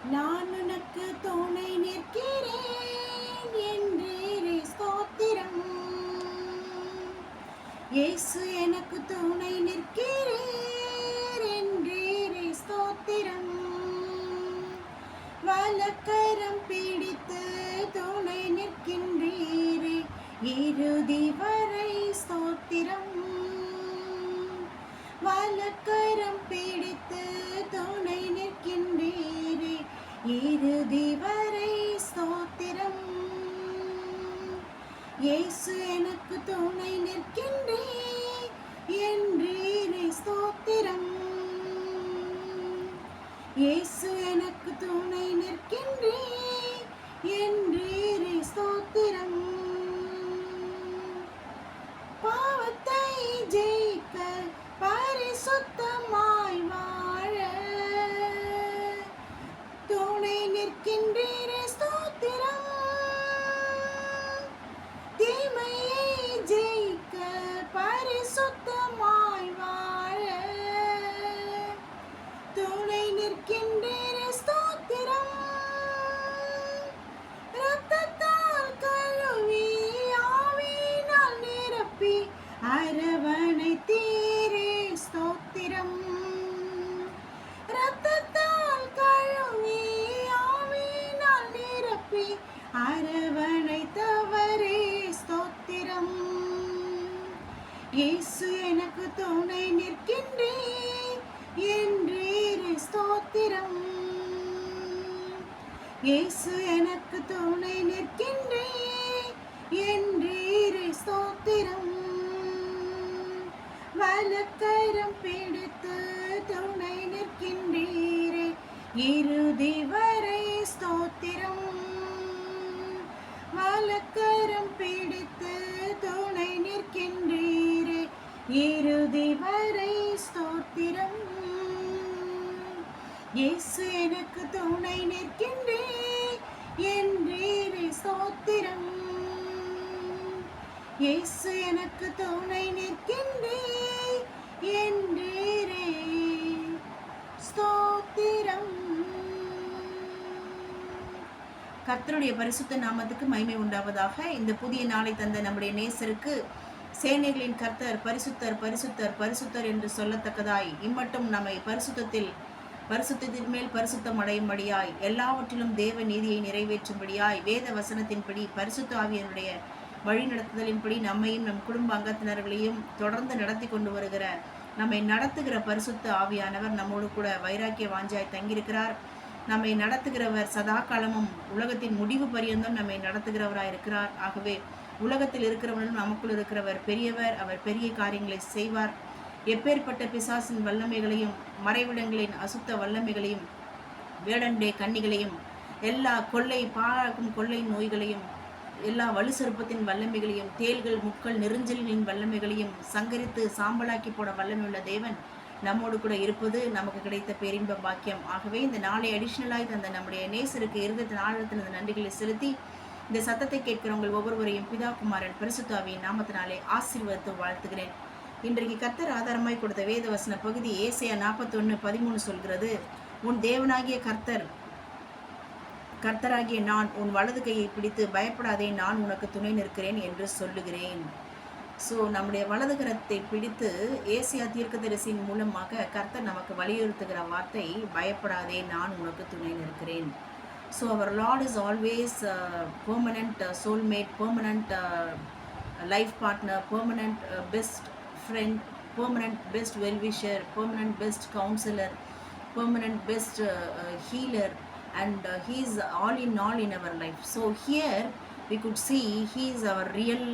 நான் உனக்கு துணை நிற்கிறேன் என்றே ஸ்தோத்திரம். இயேசு எனக்கு துணை நிற்கிறேன் என்றே ஸ்தோத்திரம். வலக்கரம் பிடித்து துணை நிற்கின்றீரே இறுதி வரை ஸ்தோத்திரம். வலக்கரம் பிடித்து துணை நிற்கின்றீரே இறுதி வரை ஸ்தோத்திரம். இயேசு எனக்கு துணை நிற்கின்றே என்றே ஸ்தோத்திரம். இயேசு எனக்கு துணை நிற்கின்றே என்றே ஸ்தோத்திரம். பாவத்தை ஜெயிக்க பரிசுத்தமாய் வாழ துணை நிற்கின்றீரே ஸ்தோத்திரம். தீமையை ஜெயிக்க பரிசுத்தமாய் வாழ துணை நிற்கின்றீரே ஸ்தோத்திரம். இரத்தத்தால் கழுவி ஆவியினால் நிரப்பி அரவணைத்தீரே ஸ்தோத்திரம். இரத்தத்தால் கழுவி ஆவியினால் நிரப்பி அரவணைத்தவரே ஸ்தோத்திரம். இயேசு எனக்கு துணை நிற்கின்றே என்றே ஸ்தோத்திரம். இயேசு எனக்கு துணை நிற்கின்றே என்றே ஸ்தோத்திரம். வலக்கரம் பிடித்து துணை நிற்கின்றீரே இறுதி வரை ஸ்தோத்திரம். வலக்கரம் பிடித்து துணை நிற்கின்றீரே இறுதி வரை ஸ்தோத்திரம். இயேசு எனக்கு துணை நிற்கின்றே என்றே ஸ்தோத்திரம். இயேசு எனக்கு துணை நிற்கின்றே என்றே ஸ்தோத்திரம். கர்த்தருடைய பரிசுத்த நாமத்துக்கு மகிமை உண்டாவதாக. இந்த புதிய நாளை தந்த நம்முடைய நேசருக்கு சேனைகளின் கர்த்தர் பரிசுத்தர் பரிசுத்தர் பரிசுத்தர் என்று சொல்லத்தக்கதாய் இம்மட்டும் நம்மை பரிசுத்தத்தின் மேல் பரிசுத்தம் அடையும்படியாய் எல்லாவற்றிலும் தேவ நீதியை நிறைவேற்றும்படியாய் வேத வசனத்தின்படி பரிசுத்த ஆவியனுடைய வழி நடத்துதலின்படி நம்மையும் நம் குடும்ப அங்கத்தினர்களையும் தொடர்ந்து நடத்தி கொண்டு வருகிற நம்மை நடத்துகிற பரிசுத்த ஆவியானவர் நம்மோடு கூட வைராக்கிய வாஞ்சாய் தங்கியிருக்கிறார். நம்மை நடத்துகிறவர் சதா காலமும் உலகத்தின் முடிவு பரியந்தம் நம்மை நடத்துகிறவராய் இருக்கிறார். ஆகவே உலகத்தில் இருக்கிறவர்களும் நமக்குள் இருக்கிறவர் பெரியவர். அவர் பெரிய காரியங்களை செய்வார். எப்பேற்பட்ட பிசாசின் வல்லமைகளையும் மறைவிடங்களின் அசுத்த வல்லமைகளையும் வேடண்டே கன்னிகளையும் எல்லா பாழாக்கும் கொள்ளை நோய்களையும் எல்லா வலுசருப்பத்தின் வல்லமைகளையும் தேள்கள் முட்கள் நெருஞ்சலின் வல்லமைகளையும் சங்கரித்து சாம்பலாக்கி போட வல்லமையுள்ள தேவன் நம்மோடு கூட இருப்பது நமக்கு கிடைத்த பேரின்ப பாக்கியம். ஆகவே இந்த நாளை அடிஷ்னலாய் தந்த நம்முடைய நேசருக்கு இருதத்தின் ஆழத்தின் நன்றிகளை செலுத்தி இந்த சத்தத்தை கேட்கிறவங்கள் ஒவ்வொருவரையும் பிதா குமாரன் பரிசுத்த ஆவியின் நாமத்தினாலே ஆசீர்வதித்து வாழ்த்துகிறேன். இன்றைக்கு கர்த்தர் ஆதாரமாய் கொடுத்த வேத வசன பகுதி ஏசாயா 41:13 சொல்கிறது, உன் தேவனாகிய கர்த்தராகிய நான் உன் வலது கையை பிடித்து பயப்படாதே, நான் உனக்கு துணை நிற்கிறேன் என்று சொல்லுகிறேன். ஸோ நம்முடைய வலது கரத்தை பிடித்து ஏசாயா தீர்க்கதரிசியின் மூலமாக கர்த்தர் நமக்கு வலியுறுத்துகிற வார்த்தை, பயப்படாதே, நான் உனக்கு துணை நிற்கிறேன். So our lord is always permanent soulmate, permanent life partner, permanent best friend, permanent best well-wisher, permanent best counselor, permanent best healer, and he is all in our life. So here we could see he is our real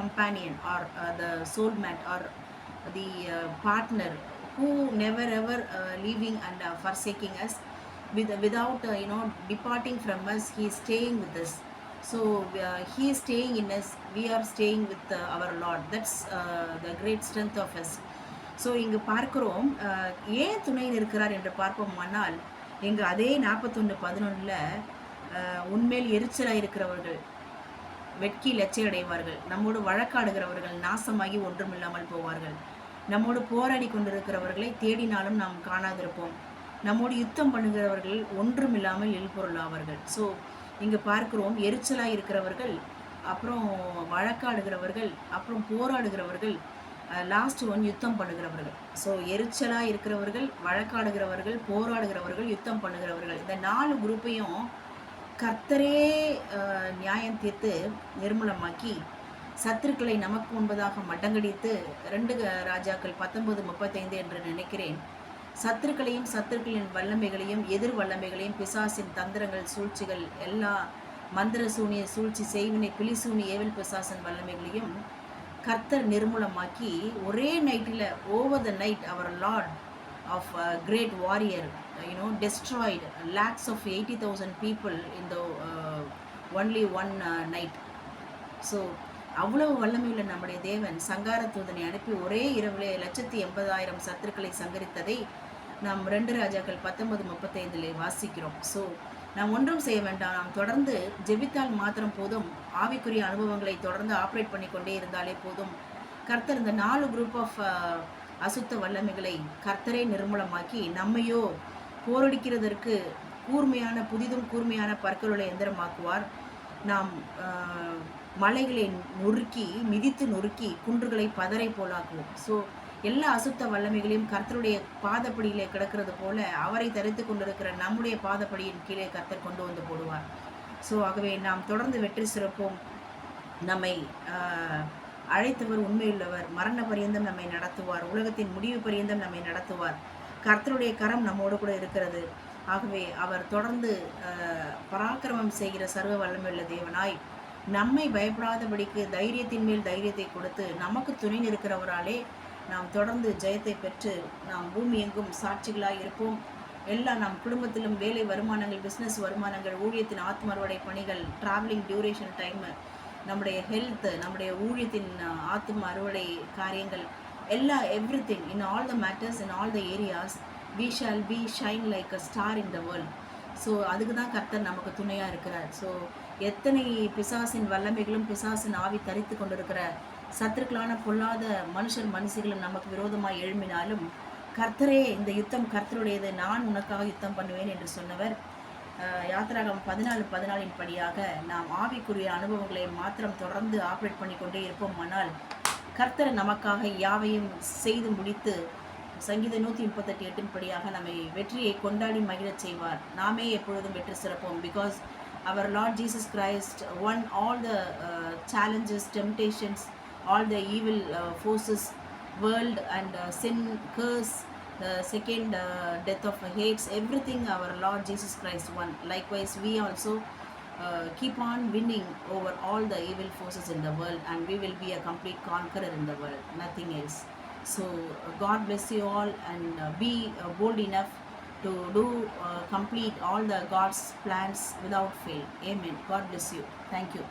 companion, or the soulmate, or the partner who never ever leaving and forsaking us, without departing from us. He is staying with us. So he is staying in us, we are staying with our Lord. That's the great strength of us. So இங்கு பார்க்கிறோம் ஏன் துணை நிற்கிறார் என்று பார்ப்போமானால், இங்கு அதே 41:11 உண்மையில் எரிச்சலாக இருக்கிறவர்கள் வெட்கி லட்சையடைவார்கள், நம்மோடு வழக்காடுகிறவர்கள் நாசமாகி ஒன்றுமில்லாமல் போவார்கள், நம்மோடு போராடி கொண்டிருக்கிறவர்களை தேடினாலும் நாம் காணாதிருப்போம். நம்மோடு யுத்தம் பண்ணுகிறவர்கள் ஒன்றுமில்லாமல் இல்பொருளாவார்கள். ஸோ இங்கே பார்க்கிறோம், எரிச்சலாக இருக்கிறவர்கள், அப்புறம் வழக்காடுகிறவர்கள், அப்புறம் போராடுகிறவர்கள், லாஸ்ட் ஒன் யுத்தம் பண்ணுகிறவர்கள். ஸோ எரிச்சலாக இருக்கிறவர்கள், வழக்காடுகிறவர்கள், போராடுகிறவர்கள், யுத்தம் பண்ணுகிறவர்கள், இந்த 4 குரூப்பையும் கர்த்தரே நியாயம் தீர்த்து நிர்மூலமாக்கி சத்துருக்களை நமக்கு முன்பதாக மடங்கடித்து 2 ராஜாக்கள் 19:35 என்று நினைக்கிறேன். சத்துருக்களையும் சத்துருக்களின் வல்லமைகளையும் எதிர் வல்லமைகளையும் பிசாசின் தந்திரங்கள் சூழ்ச்சிகள் எல்லா மந்திர சூனிய சூழ்ச்சி செய்வினை பிலிசூனி ஏவல் பிசாசின் வல்லமைகளையும் கர்த்தர் நிர்மூலமாக்கி ஒரே நைட்டில் over the night our lord of great warrior destroyed lakhs of 80,000 people in the only one night. So அவ்வளவு வல்லமையுள்ள நம்முடைய தேவன் சங்கார தூதனை அனுப்பி ஒரே இரவிலே 180,000 சத்துருக்களை சங்கரித்ததை நாம் 2 ராஜாக்கள் 19:35 வாசிக்கிறோம். ஸோ நாம் ஒன்றும் செய்ய வேண்டாம், நாம் தொடர்ந்து ஜெபித்தால் மாத்திரம் போதும், ஆவிக்குரிய அனுபவங்களை தொடர்ந்து ஆப்ரேட் பண்ணி கொண்டே இருந்தாலே போதும். கர்த்தர் இந்த 4 குரூப் ஆஃப் அசுத்த வல்லமைகளை கர்த்தரை நிர்மூலமாக்கி நம்மையோ போரடிக்கிறதற்கு புதிதும் கூர்மையான பற்களுள்ள எந்திரமாக்குவார். நாம் மலைகளை மிதித்து நொறுக்கி குன்றுகளை பதரை போலாக்குவோம். ஸோ எல்லா அசுத்த வல்லமைகளையும் கர்த்தருடைய பாதப்படியிலே கிடக்கிறது போல அவரை தரித்து கொண்டிருக்கிற நம்முடைய பாதப்படியின் கீழே கர்த்தர் கொண்டு வந்து போடுவார். ஸோ ஆகவே நாம் தொடர்ந்து வெற்றி சிறப்போம். நம்மை அழைத்தவர் உண்மையுள்ளவர், மரண பரியந்தம் நம்மை நடத்துவார், உலகத்தின் முடிவு பரியந்தம் நம்மை நடத்துவார். கர்த்தருடைய கரம் நம்மோடு கூட இருக்கிறது. ஆகவே அவர் தொடர்ந்து பராக்கிரமம் செய்கிற சர்வ வல்லமையுள்ள தேவனாய் நம்மை பயப்படாதபடிக்கு தைரியத்தின் மேல் தைரியத்தை கொடுத்து நமக்கு துணை நிற்கிறவராலே நாம் தொடர்ந்து ஜெயத்தை பெற்று நாம் பூமி எங்கும் சாட்சிகளாக இருப்போம். நம் குடும்பத்திலும் வேலை வருமானங்கள், பிஸ்னஸ் வருமானங்கள், ஊழியத்தின் ஆத்மறுவடை பணிகள், ட்ராவலிங் டியூரேஷன் டைம், நம்முடைய ஹெல்த், நம்முடைய ஊழியத்தின் ஆத்ம அறுவடை காரியங்கள் everything in all the matters in all the areas we shall be shine like a star in the world. So அதுக்கு தான் கர்த்தர் நமக்கு துணையாக இருக்கிறார். ஸோ எத்தனை பிசாசின் வல்லமைகளும் பிசாசின் ஆவி தரித்து கொண்டிருக்கிற சத்துருக்களான பொல்லாத மனுஷிகளும் நமக்கு விரோதமாக எழும்பினாலும் கர்த்தரே இந்த யுத்தம் கர்த்தருடையது, நான் உனக்காக யுத்தம் பண்ணுவேன் என்று சொன்னவர். யாத்திராகமம் 14:14 படியாக நாம் ஆவிக்குரிய அனுபவங்களை மாத்திரம் தொடர்ந்து ஆப்ரேட் பண்ணி கொண்டே இருப்போம். ஆனால் கர்த்தர் நமக்காக யாவையும் செய்து முடித்து சங்கீதம் 138 படியாக நம்மை வெற்றியை கொண்டாடி மகிழச் செய்வார். நாமே எப்பொழுதும் வெற்றி சிறப்போம். Because our Lord Jesus Christ won all the challenges, temptations, all the evil forces, world and sin, curse, the second death of hates, everything our Lord Jesus Christ won. Likewise we also keep on winning over all the evil forces in the world, and we will be a complete conqueror in the world, nothing else. So God bless you all, and be bold enough to do complete all the God's plans without fail. Amen. God bless you. Thank you.